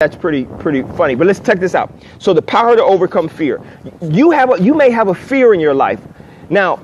That's pretty funny. But let's check this out. So the power to overcome fear. You may have a fear in your life. Now,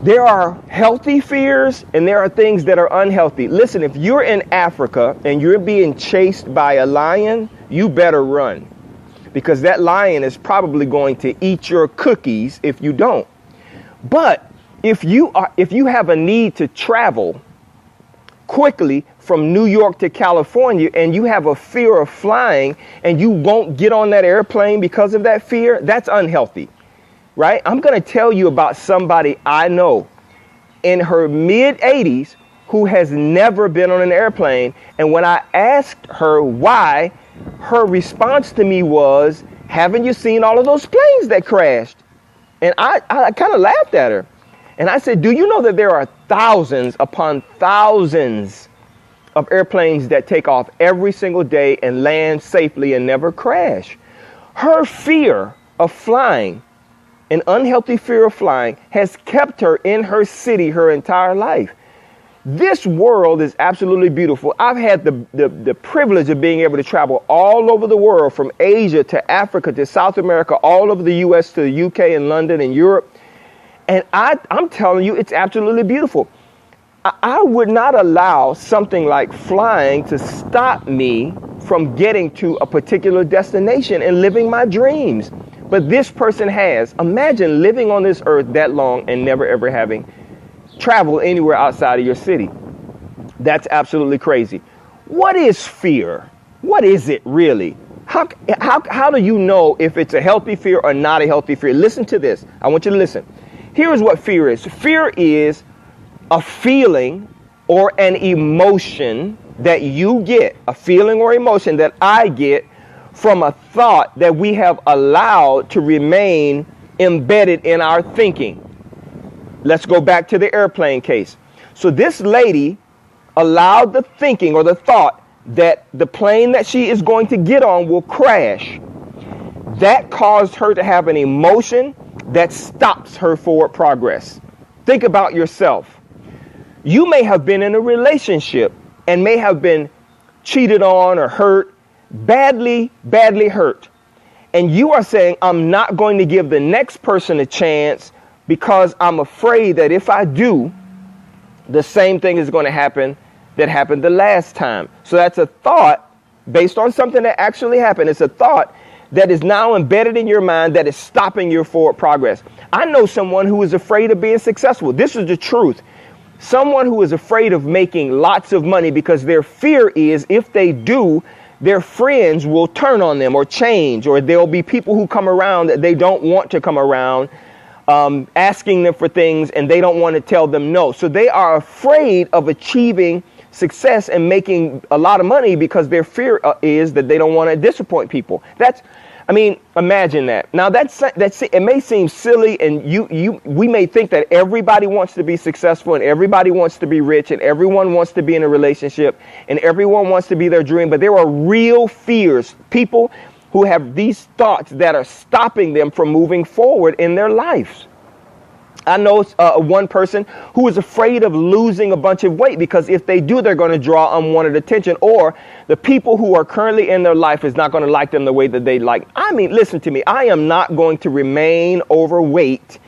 there are healthy fears and there are things that are unhealthy. Listen, if you're in Africa and you're being chased by a lion, you better run, because that lion is probably going to eat your cookies if you don't. But if you have a need to travel quickly from New York to California and you have a fear of flying and you won't get on that airplane because of that fear, that's unhealthy, right? I'm going to tell you about somebody I know in her mid-80s who has never been on an airplane. And when I asked her why, her response to me was, haven't you seen all of those planes that crashed? And I kind of laughed at her. And I said, do you know that there are thousands upon thousands of airplanes that take off every single day and land safely and never crash? Her fear of flying, an unhealthy fear of flying, has kept her in her city her entire life. This world is absolutely beautiful. I've had the privilege of being able to travel all over the world, from Asia to Africa to South America, all over the U.S. to the UK and London and Europe. And I'm telling you, it's absolutely beautiful. I would not allow something like flying to stop me from getting to a particular destination and living my dreams. But this person has. Imagine living on this earth that long and never ever having traveled anywhere outside of your city. That's absolutely crazy. What is fear? What is it really? How do you know if it's a healthy fear or not a healthy fear? Listen to this. I want you to listen. Here is what fear is. Fear is a feeling or an emotion that you get, a feeling or emotion that I get from a thought that we have allowed to remain embedded in our thinking. Let's go back to the airplane case. So this lady allowed the thinking or the thought that the plane that she is going to get on will crash. That caused her to have an emotion that stops her forward progress. Think about yourself. You may have been in a relationship and may have been cheated on or hurt, badly hurt. And you are saying, I'm not going to give the next person a chance because I'm afraid that if I do, the same thing is going to happen that happened the last time. So that's a thought based on something that actually happened. It's a thought that is now embedded in your mind that is stopping your forward progress. I know someone who is afraid of being successful. This is the truth. Someone who is afraid of making lots of money because their fear is if they do, their friends will turn on them or change, or there'll be people who come around that they don't want to come around, asking them for things, and they don't want to tell them no. So they are afraid of achieving success and making a lot of money because their fear is that they don't want to disappoint people. Imagine that. Now that's it may seem silly, and we may think that everybody wants to be successful and everybody wants to be rich and everyone wants to be in a relationship and everyone wants to be their dream, but there are real fears. People who have these thoughts that are stopping them from moving forward in their lives. I know one person who is afraid of losing a bunch of weight because if they do, they're going to draw unwanted attention, or the people who are currently in their life is not going to like them the way that they like. Listen to me. I am not going to remain overweight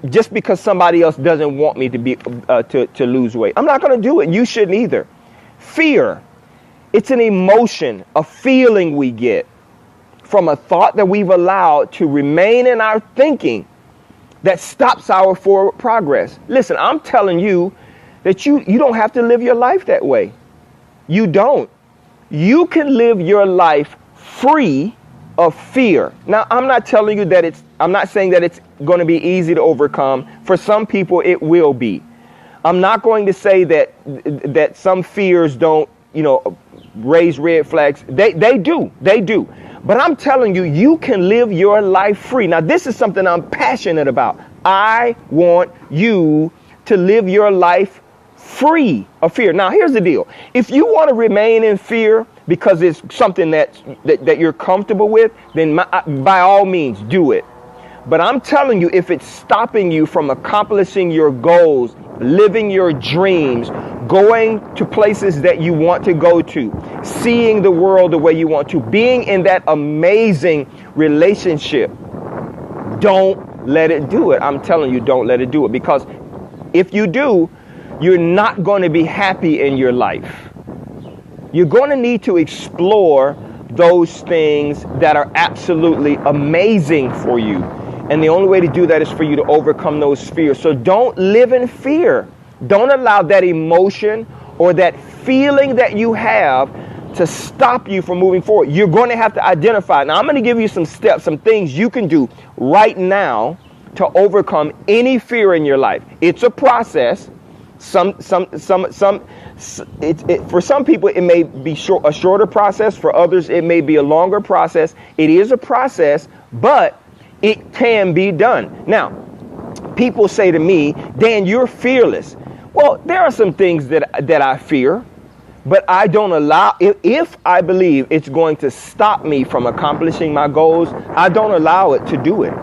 just because somebody else doesn't want me to be to lose weight. I'm not going to do it. You shouldn't either. Fear. It's an emotion, a feeling we get from a thought that we've allowed to remain in our thinking that stops our forward progress. Listen, I'm telling you that you don't have to live your life that way. You don't. You can live your life free of fear. Now, I'm not telling you that I'm not saying that it's going to be easy to overcome. For some people, it will be. I'm not going to say that some fears don't, raise red flags. They do. But I'm telling you, you can live your life free. Now, this is something I'm passionate about. I want you to live your life free of fear. Now, here's the deal. If you want to remain in fear because it's something that you're comfortable with, then by all means, do it. But I'm telling you, if it's stopping you from accomplishing your goals, living your dreams, going to places that you want to go to, seeing the world the way you want to, being in that amazing relationship, don't let it do it. I'm telling you, don't let it do it. Because if you do, you're not going to be happy in your life. You're going to need to explore those things that are absolutely amazing for you. And the only way to do that is for you to overcome those fears. So don't live in fear. Don't allow that emotion or that feeling that you have to stop you from moving forward. You're going to have to identify. Now, I'm going to give you some steps, some things you can do right now to overcome any fear in your life. It's a process. For some people, it may be a shorter process. For others, it may be a longer process. It is a process, but it can be done. Now, people say to me, Dan, you're fearless. Well, there are some things that I fear, but I don't allow, if I believe it's going to stop me from accomplishing my goals, I don't allow it to do it.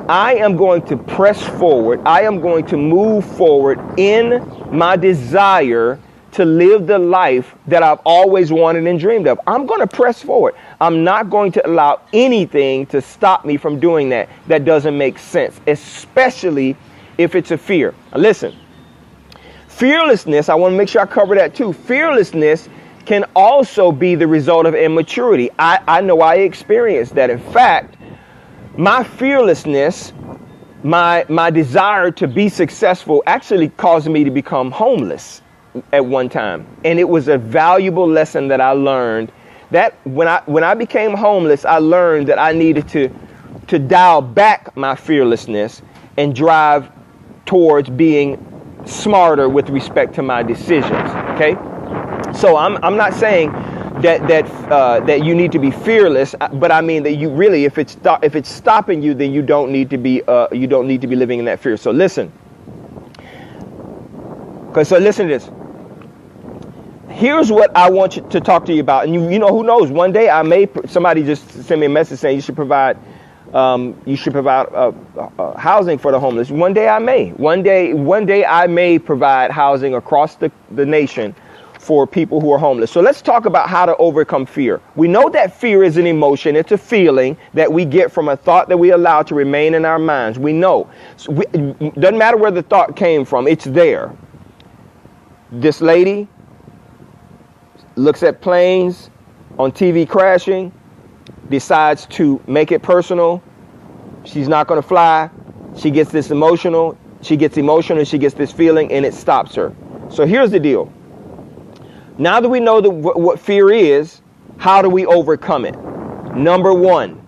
I am going to press forward. I am going to move forward in my desire to live the life that I've always wanted and dreamed of. I'm going to press forward. I'm not going to allow anything to stop me from doing that. That doesn't make sense, especially if it's a fear. Now listen, fearlessness, I want to make sure I cover that too. Fearlessness can also be the result of immaturity. I know I experienced that. In fact, my fearlessness, my desire to be successful actually caused me to become homeless at one time. And it was a valuable lesson that I learned, that when I became homeless, I learned that I needed to dial back my fearlessness and drive towards being smarter with respect to my decisions. Okay? So I'm not saying that you need to be fearless, but I mean that you really, if it's stopping you, then you don't need to be living in that fear. So listen. Okay, so listen to this. Here's what I want to talk to you about, and you know, who knows? One day somebody just sent me a message saying you should provide housing for the homeless. One day I may. One day I may provide housing across the nation for people who are homeless. So let's talk about how to overcome fear. We know that fear is an emotion. It's a feeling that we get from a thought that we allow to remain in our minds. We know. It doesn't matter where the thought came from. It's there. This lady looks at planes on TV crashing, decides to make it personal. She's not going to fly. She gets emotional. She gets this feeling, and it stops her. So here's the deal. Now that we know what fear is, how do we overcome it? Number one,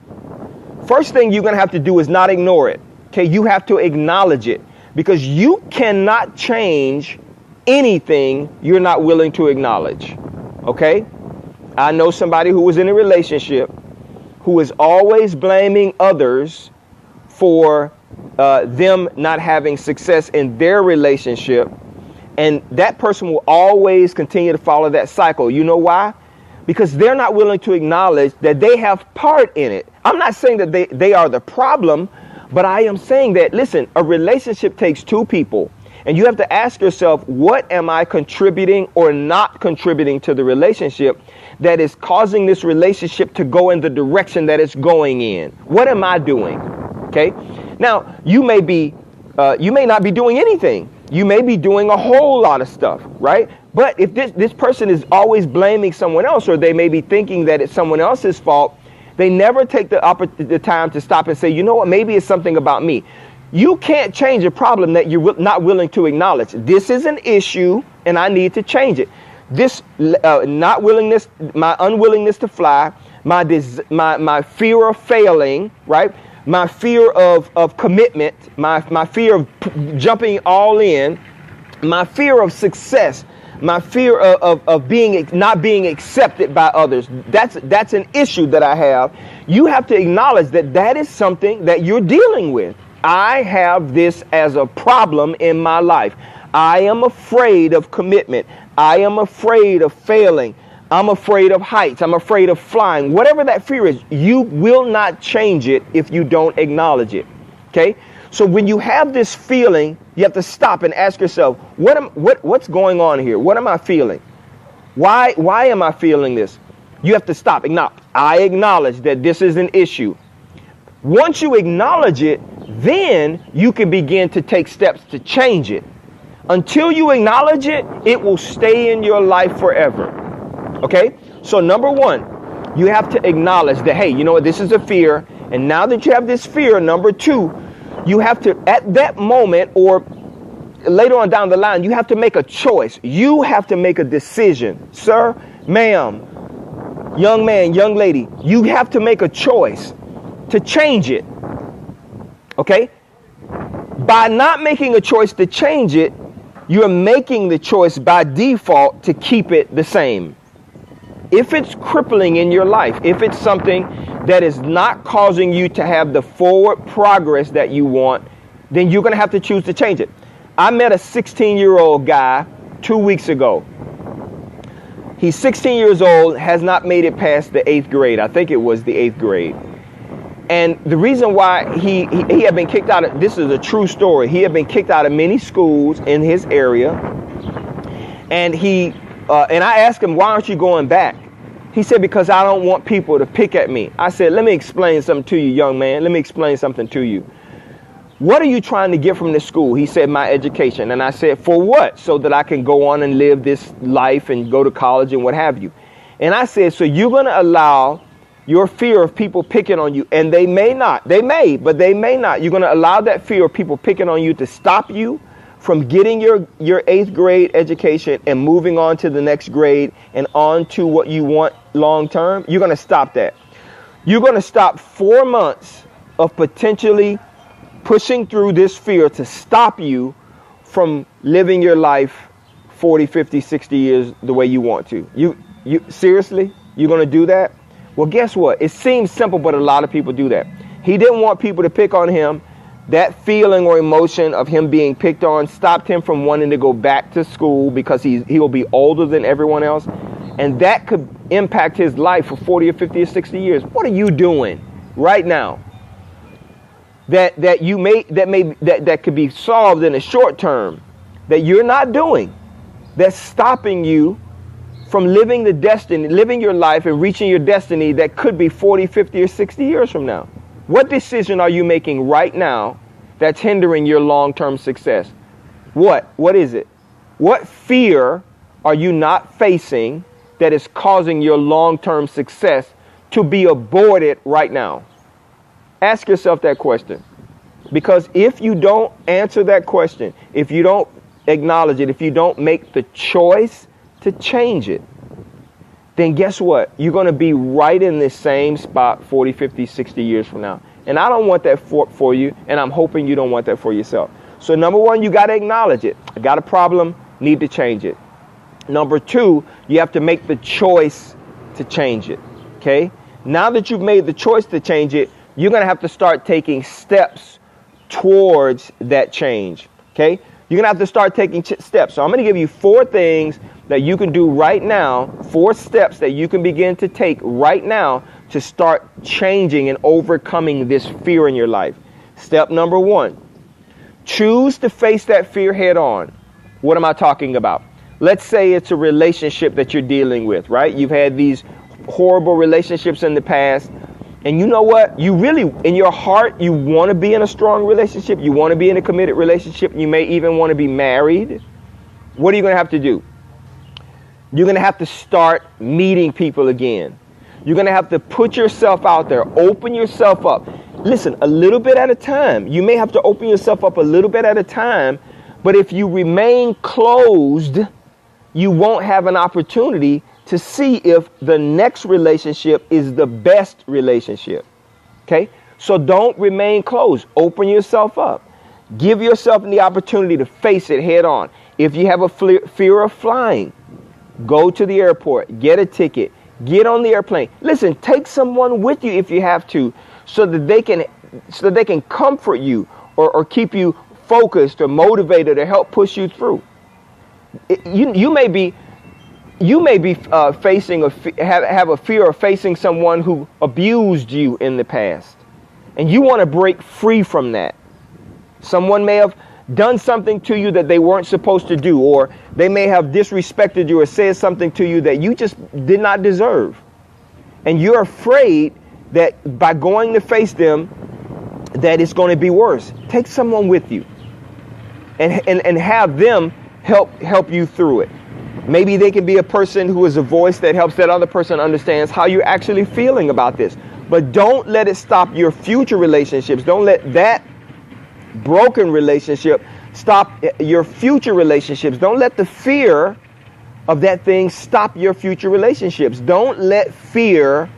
first thing you're going to have to do is not ignore it. Okay, you have to acknowledge it, because you cannot change anything you're not willing to acknowledge. Okay? I know somebody who was in a relationship who was always blaming others for them not having success in their relationship. And that person will always continue to follow that cycle. You know why? Because they're not willing to acknowledge that they have part in it. I'm not saying that they are the problem, but I am saying that, listen, a relationship takes two people. And you have to ask yourself, what am I contributing or not contributing to the relationship that is causing this relationship to go in the direction that it's going in? What am I doing? Okay. Now, you may not be doing anything. You may be doing a whole lot of stuff, right? But if this person is always blaming someone else, or they may be thinking that it's someone else's fault, they never take the time to stop and say, you know what, maybe it's something about me. You can't change a problem that you're not willing to acknowledge. This is an issue, and I need to change it. This not willingness, my unwillingness to fly, my fear of failing, right? My fear of commitment, my fear of jumping all in, my fear of success, my fear of not being accepted by others. That's an issue that I have. You have to acknowledge that is something that you're dealing with. I have this as a problem in my life. I am afraid of commitment. I am afraid of failing. I'm afraid of heights. I'm afraid of flying. Whatever that fear is, you will not change it if you don't acknowledge it. Okay? So when you have this feeling, you have to stop and ask yourself, what's going on here? What am I feeling? Why am I feeling this? You have to stop. I acknowledge that this is an issue. Once you acknowledge it, then you can begin to take steps to change it. Until you acknowledge it, it will stay in your life forever. Okay? So number one, you have to acknowledge that, hey, you know what, this is a fear. And now that you have this fear, number two, you have to, at that moment or later on down the line, you have to make a choice. You have to make a decision. Sir, ma'am, young man, young lady, you have to make a choice to change it. Okay? By not making a choice to change it, you're making the choice by default to keep it the same. If it's crippling in your life, if it's something that is not causing you to have the forward progress that you want, then you're going to have to choose to change it. I met a 16-year-old guy 2 weeks ago. He's 16 years old, has not made it past the 8th grade. I think it was the 8th grade. And the reason why he had been kicked out of, this is a true story, he had been kicked out of many schools in his area. And I asked him, why aren't you going back? He said, because I don't want people to pick at me. I said, let me explain something to you, young man. Let me explain something to you. What are you trying to get from this school? He said, my education. And I said, for what? So that I can go on and live this life and go to college and what have you. And I said, so you're going to allow your fear of people picking on you, and they may not. They may, but they may not. You're going to allow that fear of people picking on you to stop you from getting your 8th grade education and moving on to the next grade and on to what you want long term. You're going to stop that. You're going to stop 4 months of potentially pushing through this fear to stop you from living your life 40, 50, 60 years the way you want to. You seriously? You're going to do that? Well, guess what? It seems simple, but a lot of people do that. He didn't want people to pick on him. That feeling or emotion of him being picked on stopped him from wanting to go back to school because he will be older than everyone else. And that could impact his life for 40 or 50 or 60 years. What are you doing right now that could be solved in the short term that you're not doing, that's stopping you from living your life and reaching your destiny that could be 40, 50, or 60 years from now? What decision are you making right now that's hindering your long-term success? What is it? What fear are you not facing that is causing your long-term success to be aborted right now? Ask yourself that question. Because if you don't answer that question, if you don't acknowledge it, if you don't make the choice to change it, then guess what? You're going to be right in this same spot 40, 50, 60 years from now. And I don't want that for you, and I'm hoping you don't want that for yourself. So number one, you got to acknowledge it. I got a problem, need to change it. Number two, you have to make the choice to change it. Okay? Now that you've made the choice to change it, you're going to have to start taking steps towards that change. Okay? You're going to have to start taking steps. So I'm going to give you 4 things that you can do right now, 4 steps that you can begin to take right now to start changing and overcoming this fear in your life. Step number 1, choose to face that fear head on. What am I talking about? Let's say it's a relationship that you're dealing with, right? You've had these horrible relationships in the past. And you know what? You really, in your heart, you want to be in a strong relationship. You want to be in a committed relationship. You may even want to be married. What are you going to have to do? You're going to have to start meeting people again. You're going to have to put yourself out there. Open yourself up. Listen, a little bit at a time. You may have to open yourself up a little bit at a time. But if you remain closed, you won't have an opportunity to see if the next relationship is the best relationship. Okay? So don't remain closed. Open yourself up. Give yourself the opportunity to face it head on. If you have a fear of flying, go to the airport, get a ticket, get on the airplane. Listen, take someone with you if you have to, so that they can comfort you or keep you focused or motivated or help push you through. You may be facing have a fear of facing someone who abused you in the past, and you want to break free from that. Someone may have done something to you that they weren't supposed to do, or they may have disrespected you or said something to you that you just did not deserve. And you're afraid that by going to face them, that it's going to be worse. Take someone with you and have them help you through it. Maybe they can be a person who is a voice that helps that other person understands how you're actually feeling about this. But don't let it stop your future relationships. Don't let that broken relationship stop your future relationships. Don't let the fear of that thing stop your future relationships. Don't let fear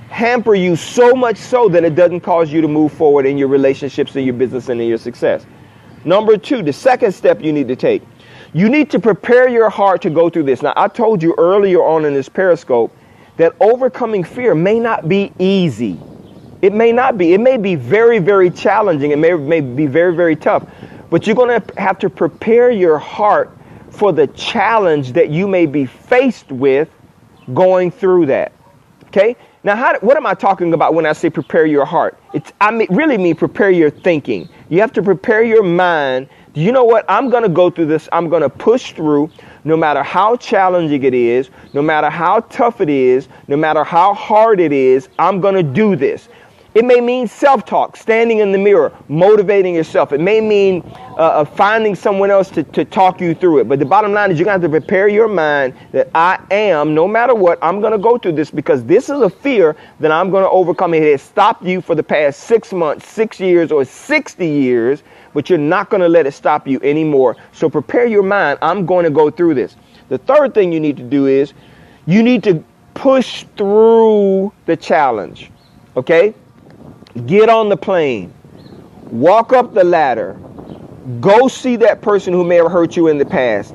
hamper you so much so that it doesn't cause you to move forward in your relationships, in your business, and in your success. Number 2, the second step you need to take. You need to prepare your heart to go through this. Now, I told you earlier on in this Periscope that overcoming fear may not be easy. It may not be. It may be very, very challenging. It may be very, very tough. But you're going to have to prepare your heart for the challenge that you may be faced with going through that. Okay? Now, what am I talking about when I say prepare your heart? Really mean prepare your thinking. You have to prepare your mind. You know what? I'm going to go through this. I'm going to push through no matter how challenging it is, no matter how tough it is, no matter how hard it is. I'm going to do this. It may mean self-talk, standing in the mirror, motivating yourself. It may mean finding someone else to talk you through it. But the bottom line is you're going to have to prepare your mind that I am, no matter what, I'm going to go through this because this is a fear that I'm going to overcome. It has stopped you for the past 6 months, 6 years, or 60 years, but you're not going to let it stop you anymore. So prepare your mind. I'm going to go through this. The third thing you need to do is you need to push through the challenge. Okay? Get on the plane, walk up the ladder, go see that person who may have hurt you in the past.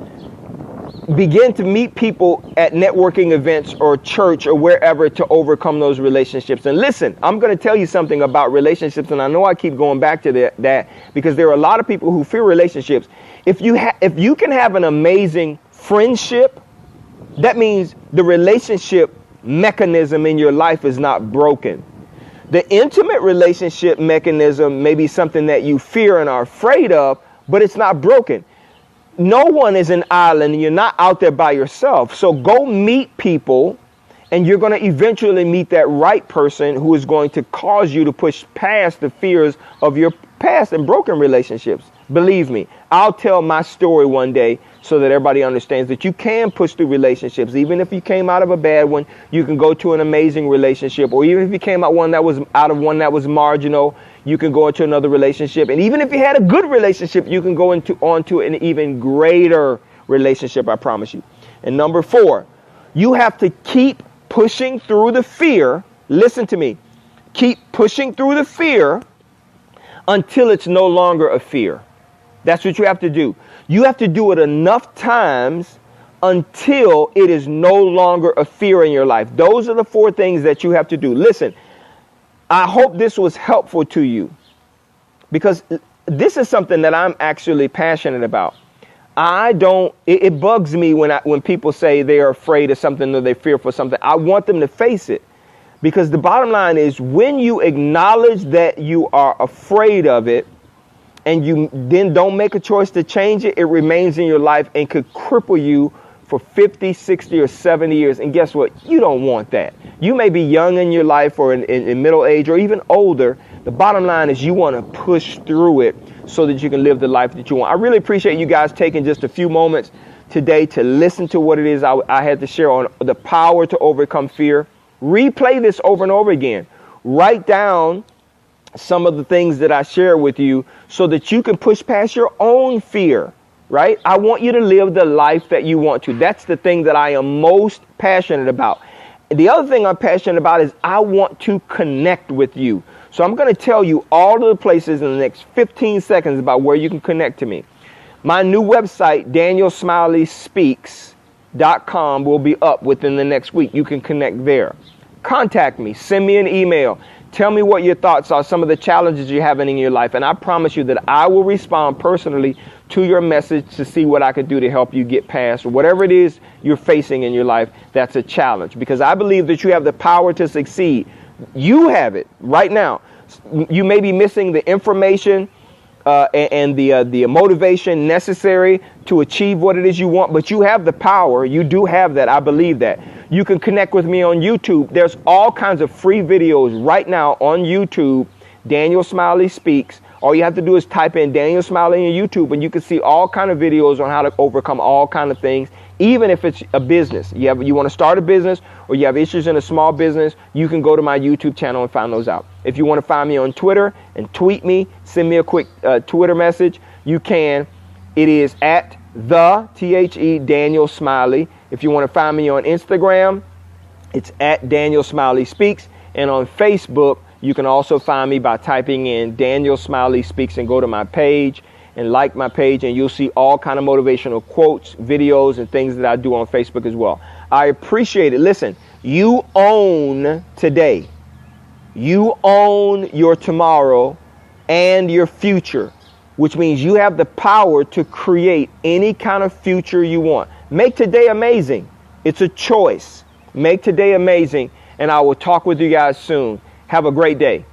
Begin to meet people at networking events or church or wherever to overcome those relationships. And listen, I'm going to tell you something about relationships, and I know I keep going back to that because there are a lot of people who fear relationships. If you can have an amazing friendship, that means the relationship mechanism in your life is not broken. The intimate relationship mechanism may be something that you fear and are afraid of, but it's not broken. No one is an island and you're not out there by yourself. So go meet people and you're going to eventually meet that right person who is going to cause you to push past the fears of your past and broken relationships. Believe me, I'll tell my story one day so that everybody understands that you can push through relationships. Even if you came out of a bad one, you can go to an amazing relationship. Or even if you came out of one that was marginal, you can go into another relationship. And even if you had a good relationship, you can go onto an even greater relationship, I promise you. And number 4, you have to keep pushing through the fear. Listen to me. Keep pushing through the fear until it's no longer a fear. That's what you have to do. You have to do it enough times until it is no longer a fear in your life. Those are the 4 things that you have to do. Listen, I hope this was helpful to you because this is something that I'm actually passionate about. It bugs me when people say they are afraid of something or they fear for something. I want them to face it because the bottom line is when you acknowledge that you are afraid of it, and you then don't make a choice to change it, it remains in your life and could cripple you for 50, 60, or 70 years. And guess what? You don't want that. You may be young in your life or in middle age or even older. The bottom line is you want to push through it so that you can live the life that you want. I really appreciate you guys taking just a few moments today to listen to what it is I had to share on the power to overcome fear. Replay this over and over again. Write down some of the things that I share with you so that you can push past your own fear, right? I want you to live the life that you want to. That's the thing that I am most passionate about. The other thing I'm passionate about is I want to connect with you. So I'm going to tell you all of the places in the next 15 seconds about where you can connect to me. My new website, DanielSmileySpeaks.com, will be up within the next week. You can connect there. Contact me. Send me an email. Tell me what your thoughts are, some of the challenges you're having in your life. And I promise you that I will respond personally to your message to see what I can do to help you get past whatever it is you're facing in your life that's a challenge. Because I believe that you have the power to succeed. You have it right now. You may be missing the information and the motivation necessary to achieve what it is you want, but you have the power. You do have that. I believe that. You can connect with me on YouTube. There's all kinds of free videos right now on YouTube. Daniel Smiley Speaks. All you have to do is type in Daniel Smiley on YouTube, and you can see all kind of videos on how to overcome all kind of things. Even if it's a business, you want to start a business, or you have issues in a small business, you can go to my YouTube channel and find those out. If you want to find me on Twitter and tweet me, send me a quick Twitter message, you can. It is at the Daniel Smiley. If you want to find me on Instagram, it's at Daniel Smiley Speaks, and on Facebook, you can also find me by typing in Daniel Smiley Speaks and go to my page and like my page, and you'll see all kind of motivational quotes, videos, and things that I do on Facebook as well. I appreciate it. Listen, you own today. You own your tomorrow and your future, which means you have the power to create any kind of future you want. Make today amazing. It's a choice. Make today amazing, and I will talk with you guys soon. Have a great day.